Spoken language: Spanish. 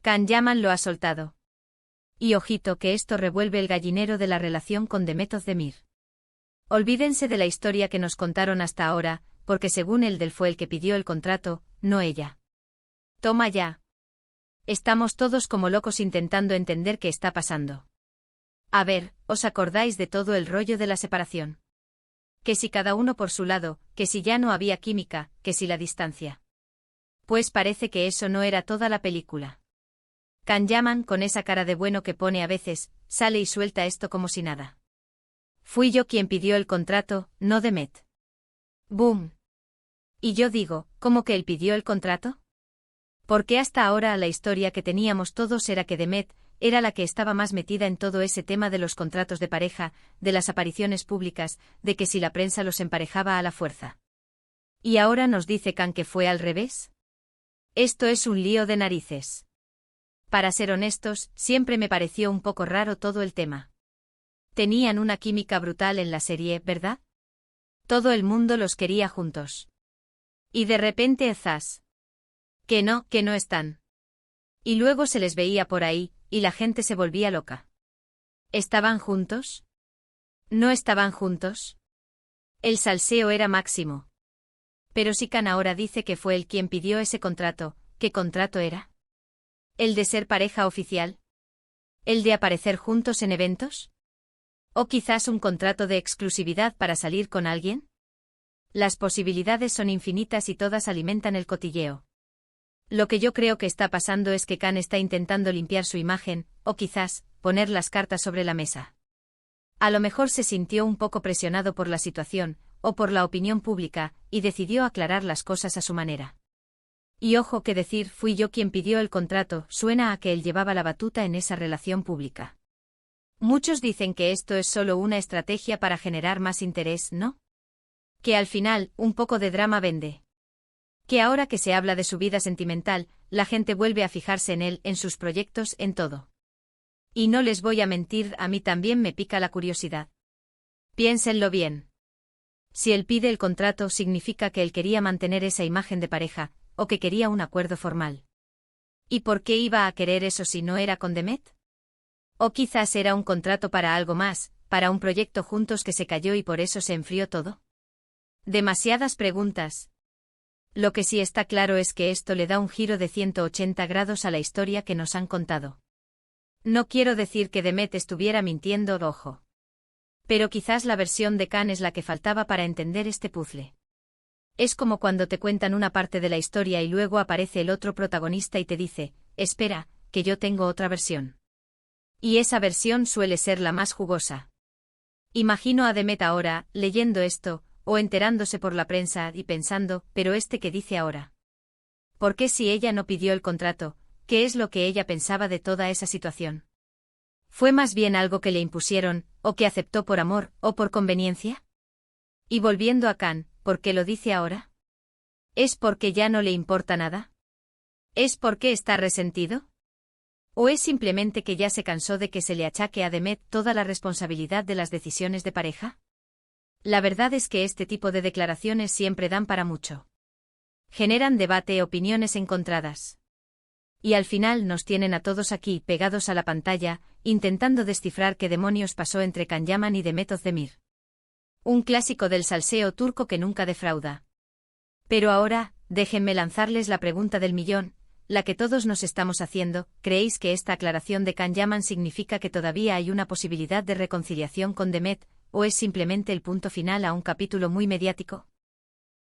Can Yaman lo ha soltado. Y ojito que esto revuelve el gallinero de la relación con Demet Özdemir. Olvídense de la historia que nos contaron hasta ahora, porque según él fue el que pidió el contrato, no ella. Toma ya. Estamos todos como locos intentando entender qué está pasando. A ver, ¿os acordáis de todo el rollo de la separación? Que si cada uno por su lado, que si ya no había química, que si la distancia. Pues parece que eso no era toda la película. Can Yaman, con esa cara de bueno que pone a veces, sale y suelta esto como si nada. Fui yo quien pidió el contrato, no Demet. ¡Boom! Y yo digo, ¿cómo que él pidió el contrato? Porque hasta ahora la historia que teníamos todos era que Demet era la que estaba más metida en todo ese tema de los contratos de pareja, de las apariciones públicas, de que si la prensa los emparejaba a la fuerza. ¿Y ahora nos dice Can que fue al revés? Esto es un lío de narices. Para ser honestos, siempre me pareció un poco raro todo el tema. Tenían una química brutal en la serie, ¿verdad? Todo el mundo los quería juntos. Y de repente zas. Que no están. Y luego se les veía por ahí, y la gente se volvía loca. ¿Estaban juntos? ¿No estaban juntos? El salseo era máximo. Pero si Can ahora dice que fue él quien pidió ese contrato, ¿qué contrato era? ¿El de ser pareja oficial? ¿El de aparecer juntos en eventos? ¿O quizás un contrato de exclusividad para salir con alguien? Las posibilidades son infinitas y todas alimentan el cotilleo. Lo que yo creo que está pasando es que Can está intentando limpiar su imagen, o quizás, poner las cartas sobre la mesa. A lo mejor se sintió un poco presionado por la situación, o por la opinión pública, y decidió aclarar las cosas a su manera. Y ojo que decir fui yo quien pidió el contrato suena a que él llevaba la batuta en esa relación pública. Muchos dicen que esto es solo una estrategia para generar más interés, ¿no? Que al final, un poco de drama vende. Que ahora que se habla de su vida sentimental, la gente vuelve a fijarse en él, en sus proyectos, en todo. Y no les voy a mentir, a mí también me pica la curiosidad. Piénsenlo bien. Si él pide el contrato, significa que él quería mantener esa imagen de pareja, o que quería un acuerdo formal. ¿Y por qué iba a querer eso si no era con Demet? O quizás era un contrato para algo más, para un proyecto juntos que se cayó y por eso se enfrió todo. Demasiadas preguntas. Lo que sí está claro es que esto le da un giro de 180 grados a la historia que nos han contado. No quiero decir que Demet estuviera mintiendo, ojo. Pero quizás la versión de Can es la que faltaba para entender este puzzle. Es como cuando te cuentan una parte de la historia y luego aparece el otro protagonista y te dice, espera, que yo tengo otra versión. Y esa versión suele ser la más jugosa. Imagino a Demet ahora, leyendo esto, o enterándose por la prensa y pensando, pero ¿qué dice ahora? ¿Por qué si ella no pidió el contrato, qué es lo que ella pensaba de toda esa situación? ¿Fue más bien algo que le impusieron, o que aceptó por amor, o por conveniencia? Y volviendo a Can, ¿por qué lo dice ahora? ¿Es porque ya no le importa nada? ¿Es porque está resentido? ¿O es simplemente que ya se cansó de que se le achaque a Demet toda la responsabilidad de las decisiones de pareja? La verdad es que este tipo de declaraciones siempre dan para mucho. Generan debate y opiniones encontradas. Y al final nos tienen a todos aquí, pegados a la pantalla, intentando descifrar qué demonios pasó entre Can Yaman y Demet Özdemir. Un clásico del salseo turco que nunca defrauda. Pero ahora, déjenme lanzarles la pregunta del millón, la que todos nos estamos haciendo. ¿Creéis que esta aclaración de Can Yaman significa que todavía hay una posibilidad de reconciliación con Demet, o es simplemente el punto final a un capítulo muy mediático?